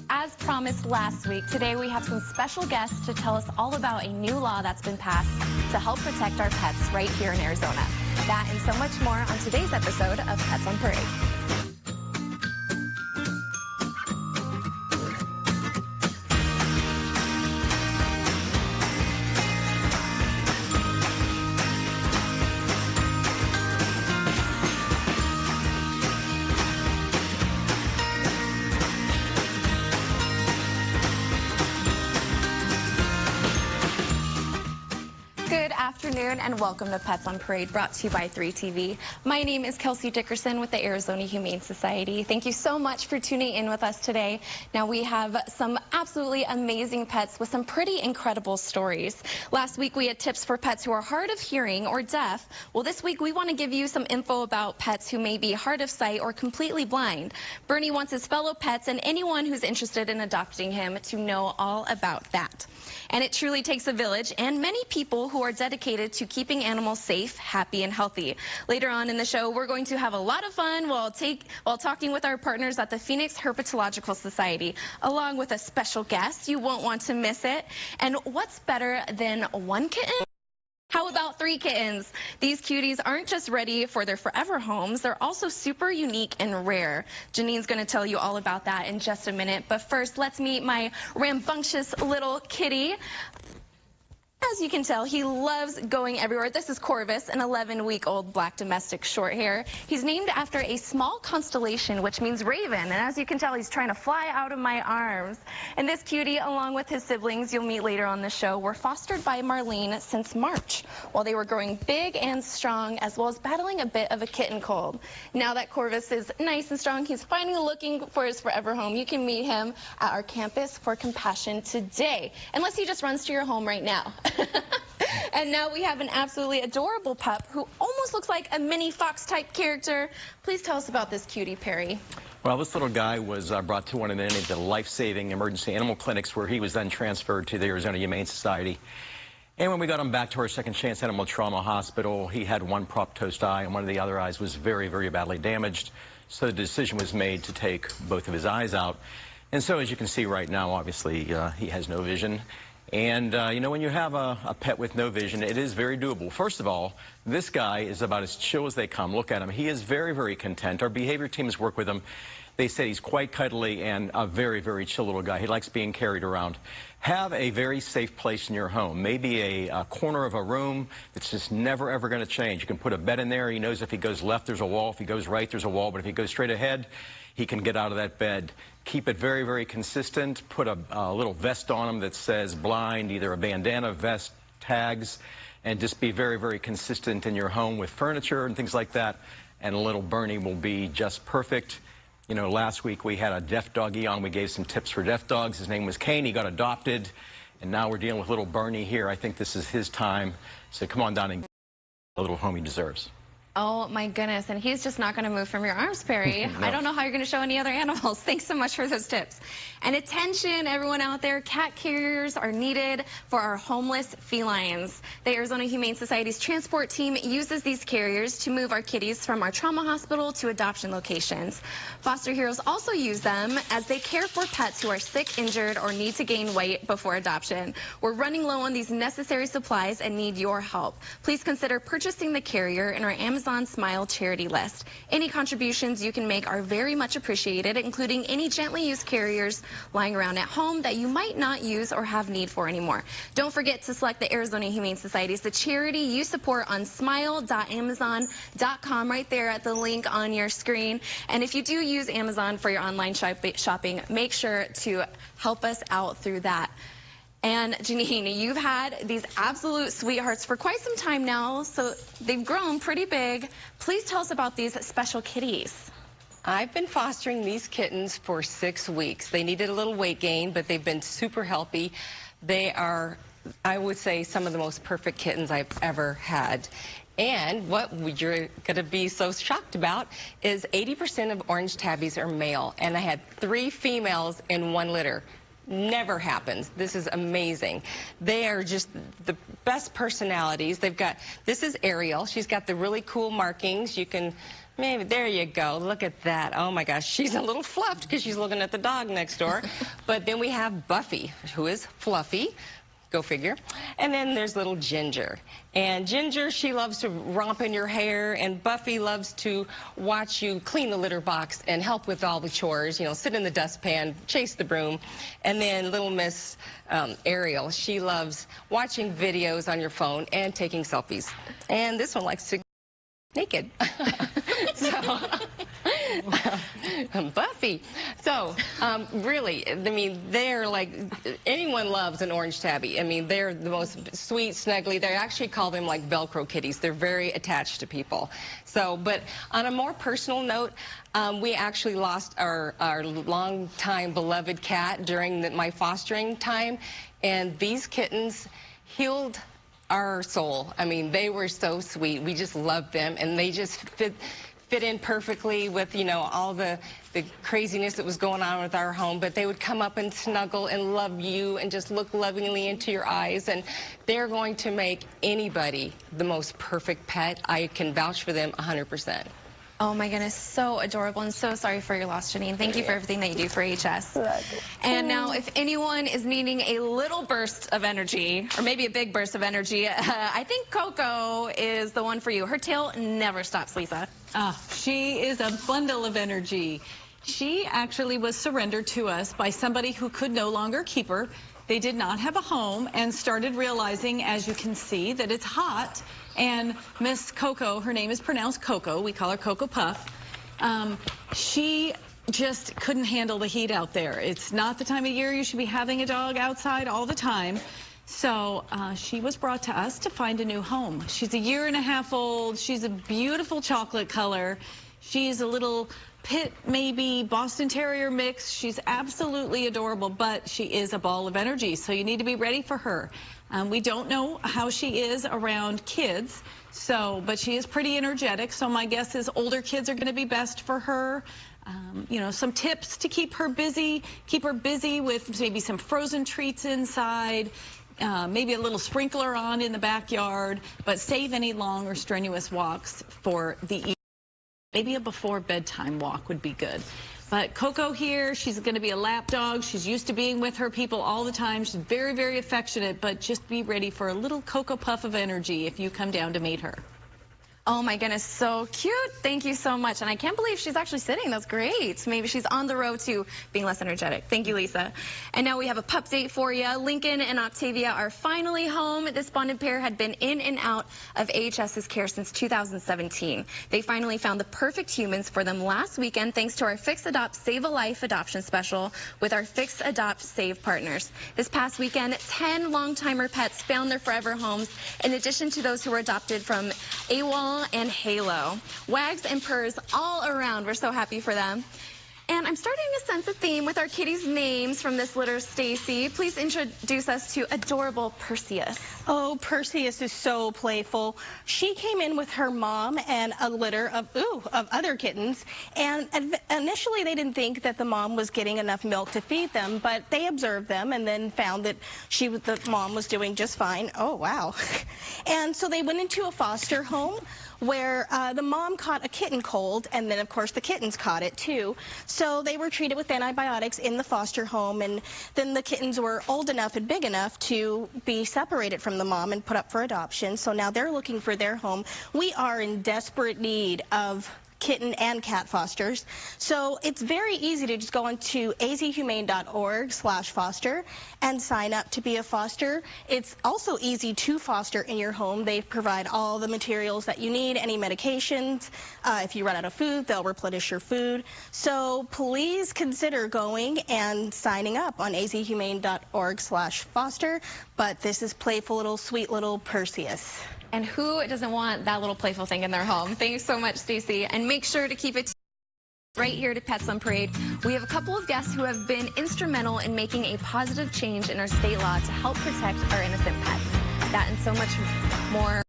As promised last week, today we have some special guests to tell us all about a new law that's been passed to help protect our pets right here in Arizona. That and so much more on today's episode of Pets on Parade. Good afternoon and welcome to Pets on Parade, brought to you by 3TV. My name is Kelsey Dickerson with the Arizona Humane Society. Thank you so much for tuning in with us today. Now we have some absolutely amazing pets with some pretty incredible stories. Last week we had tips for pets who are hard of hearing or deaf. Well, this week we want to give you some info about pets who may be hard of sight or completely blind. Bernie wants his fellow pets and anyone who's interested in adopting him to know all about that. And it truly takes a village and many people who are dedicated to keeping animals safe, happy, and healthy. Later on in the show, we're going to have a lot of fun while talking with our partners at the Phoenix Herpetological Society, along with a special guest. You won't want to miss it. And what's better than one kitten? How about 3 kittens? These cuties aren't just ready for their forever homes, they're also super unique and rare. Janine's going to tell you all about that in just a minute. But first, let's meet my rambunctious little kitty. As you can tell, he loves going everywhere. This is Corvus, an 11-week-old black domestic short hair. He's named after a small constellation, which means raven. And as you can tell, he's trying to fly out of my arms. And this cutie, along with his siblings you'll meet later on the show, were fostered by Marlene since March, while they were growing big and strong, as well as battling a bit of a kitten cold. Now that Corvus is nice and strong, he's finally looking for his forever home. You can meet him at our campus for Compassion today, unless he just runs to your home right now. And now we have an absolutely adorable pup who almost looks like a mini fox type character. Please tell us about this cutie, Perry. Well, this little guy was brought to one of the life-saving emergency animal clinics where he was then transferred to the Arizona Humane Society. And when we got him back to our Second Chance Animal Trauma Hospital, he had one proptost eye and one of the other eyes was very, very badly damaged. So the decision was made to take both of his eyes out. And so as you can see right now, obviously, he has no vision. And, you know, when you have a pet with no vision, it is very doable. First of all, this guy is about as chill as they come. Look at him. He is very, very content. Our behavior team has worked with him. They say he's quite cuddly and a very, very chill little guy. He likes being carried around. Have a very safe place in your home. Maybe a corner of a room that's just never, ever going to change. You can put a bed in there. He knows if he goes left, there's a wall. If he goes right, there's a wall. But if he goes straight ahead, he can get out of that bed. Keep it very, very consistent. Put a little vest on him that says blind, either a bandana, vest, tags, and just be very, very consistent in your home with furniture and things like that. And a little Bernie will be just perfect. You know, last week we had a deaf doggy on. We gave some tips for deaf dogs. His name was Kane. He got adopted. And now we're dealing with little Bernie here. I think this is his time. So come on down and get the little home he deserves. Oh, my goodness. And he's just not going to move from your arms, Perry. No. I don't know how you're going to show any other animals. Thanks so much for those tips. And attention, everyone out there, cat carriers are needed for our homeless felines. The Arizona Humane Society's transport team uses these carriers to move our kitties from our trauma hospital to adoption locations. Foster heroes also use them as they care for pets who are sick, injured, or need to gain weight before adoption. We're running low on these necessary supplies and need your help. Please consider purchasing the carrier in our Amazon Smile charity list. Any contributions you can make are very much appreciated, including any gently used carriers lying around at home that you might not use or have need for anymore. Don't forget to select the Arizona Humane Society as the charity you support on smile.amazon.com, right there at the link on your screen. And if you do use Amazon for your online shopping, make sure to help us out through that. And Janine, you've had these absolute sweethearts for quite some time now, so they've grown pretty big. Please tell us about these special kitties. I've been fostering these kittens for 6 weeks. They needed a little weight gain, but they've been super healthy. They are, I would say, some of the most perfect kittens I've ever had. And what you're going to be so shocked about is 80% of orange tabbies are male, and I had 3 females in 1 litter. Never happens. This is amazing. They are just the best personalities. They've got, this is Ariel. She's got the really cool markings. You can Maybe, there you go. Look at that. Oh my gosh, she's a little fluffed because she's looking at the dog next door. But then we have Buffy, who is fluffy. Go figure. And then there's little Ginger. And Ginger, she loves to romp in your hair, and Buffy loves to watch you clean the litter box and help with all the chores, you know, sit in the dustpan, chase the broom. And then little Miss Ariel, she loves watching videos on your phone and taking selfies. And this one likes to naked. So, Buffy. So, really, I mean, they're like, anyone loves an orange tabby. I mean, they're the most sweet, snuggly. They actually call them like Velcro kitties. They're very attached to people. So, but on a more personal note, we actually lost our long-time beloved cat during my fostering time, and these kittens healed our soul. I mean, they were so sweet. We just loved them, and they just fit in perfectly with, you know, all the craziness that was going on with our home. But they would come up and snuggle and love you and just look lovingly into your eyes, and they're going to make anybody the most perfect pet. I can vouch for them 100%. Oh my goodness, so adorable, and so sorry for your loss, Janine. Thank you for everything that you do for HS. And now, if anyone is needing a little burst of energy, or maybe a big burst of energy, I think Coco is the one for you. Her tail never stops, Lisa. She is a bundle of energy. She actually was surrendered to us by somebody who could no longer keep her. They did not have a home and started realizing, as you can see, that it's hot. And Miss Coco, her name is pronounced Coco, we call her Coco Puff, she just couldn't handle the heat out there. It's not the time of year you should be having a dog outside all the time. So she was brought to us to find a new home. She's a 1.5 years old. She's a beautiful chocolate color. She's a little pit, maybe Boston Terrier mix. She's absolutely adorable, but she is a ball of energy, so you need to be ready for her. We don't know how she is around kids, but she is pretty energetic, so my guess is older kids are going to be best for her. You know, some tips to keep her busy with maybe some frozen treats inside, maybe a little sprinkler on in the backyard, but save any long or strenuous walks for the evening. Maybe a before bedtime walk would be good. But Coco here, she's going to be a lap dog. She's used to being with her people all the time. She's very, very affectionate, but just be ready for a little Coco Puff of energy if you come down to meet her. Oh my goodness, so cute. Thank you so much. And I can't believe she's actually sitting. That's great. Maybe she's on the road to being less energetic. Thank you, Lisa. And now we have a pup date for you. Lincoln and Octavia are finally home. This bonded pair had been in and out of AHS's care since 2017. They finally found the perfect humans for them last weekend thanks to our Fix, Adopt, Save a Life adoption special with our Fix, Adopt, Save partners. This past weekend, 10 long-timer pets found their forever homes, in addition to those who were adopted from AWOL and Halo. Wags and purrs all around. We're so happy for them. And I'm starting to sense a theme with our kitties' names from this litter. Stacy, please introduce us to adorable Perseus. Oh, Perseus is so playful. She came in with her mom and a litter of other kittens, and initially they didn't think that the mom was getting enough milk to feed them, but they observed them and then found that the mom was doing just fine. Oh, wow. And so they went into a foster home where the mom caught a kitten cold, and then of course the kittens caught it too. So they were treated with antibiotics in the foster home, and then the kittens were old enough and big enough to be separated from the mom and put up for adoption. So now they're looking for their home. We are in desperate need of kitten and cat fosters. So it's very easy to just go onto azhumane.org/foster and sign up to be a foster. It's also easy to foster in your home. They provide all the materials that you need, any medications. If you run out of food, they'll replenish your food. So please consider going and signing up on azhumane.org/foster. But this is playful little, sweet little Perseus. And who doesn't want that little playful thing in their home? Thanks so much, Stacy. And make sure to keep it right here to Pets on Parade. We have a couple of guests who have been instrumental in making a positive change in our state law to help protect our innocent pets. That and so much more.